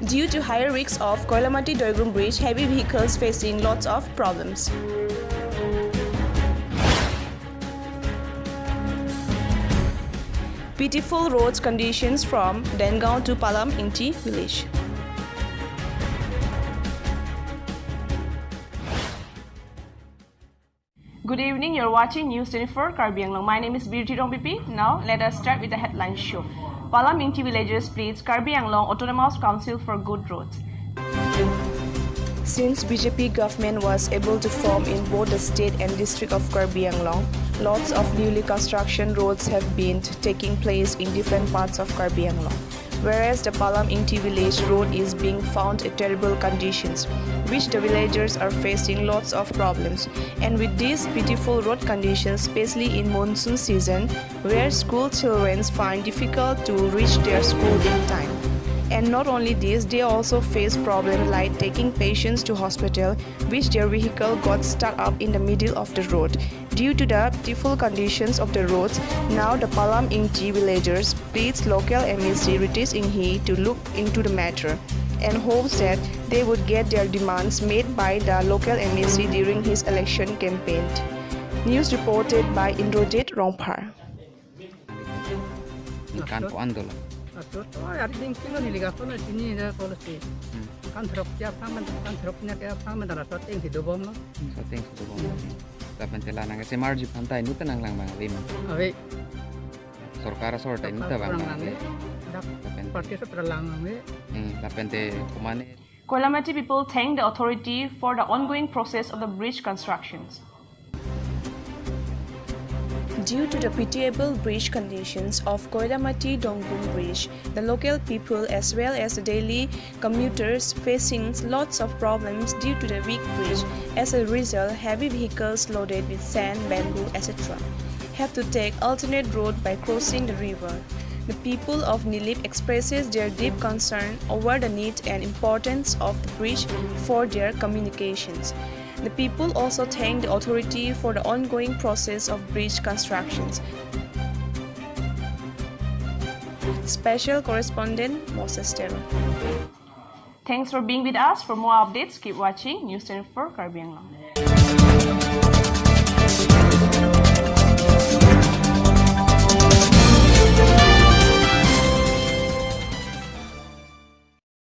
Due to higher risks of Koilamati Doigrum Bridge, heavy vehicles facing lots of problems. Pitiful roads conditions from Dengaon to Palam Inti village. Good evening, you're watching News 24 Karbi Anglong. My name is Birti Rongpipi. Now, let us start with the headline show. Palam Inti villagers pleads Karbi Anglong Autonomous Council for good roads. Since BJP government was able to form in both the state and district of Karbi Anglong, lots of newly construction roads have been taking place in different parts of Karbi Anglong. Whereas the Palam Inti village road is being found in terrible conditions, which the villagers are facing lots of problems. And with these pitiful road conditions, especially in monsoon season, where school children find difficult to reach their school in time. And not only this, they also face problems like taking patients to hospital, which their vehicle got stuck up in the middle of the road. Due to the pitiful conditions of the roads, now the Palam Inti villagers pleads local MEC Ritesh Inghi to look into the matter and hopes that they would get their demands made by the local MEC during his election campaign. News reported by Indrojit Rongpar. Tapi telah nang kasi margin pantai nu tenang lang bang lim. Awe. Sorkara sorta ini tak bang. Parti seterang awe. Lapente kumane. Koilamati people thank the authority for the ongoing process of the bridge constructions. Due to the pitiable bridge conditions of Koilamati Dongbum Bridge, the local people as well as the daily commuters facing lots of problems due to the weak bridge. As a result, heavy vehicles loaded with sand, bamboo, etc. have to take alternate road by crossing the river. The people of Nilip expresses their deep concern over the need and importance of the bridge for their communications. The people also thank the authority for the ongoing process of bridge constructions. Special correspondent Moses Tero. Thanks for being with us. For more updates, keep watching News 24 Karbi Anglong.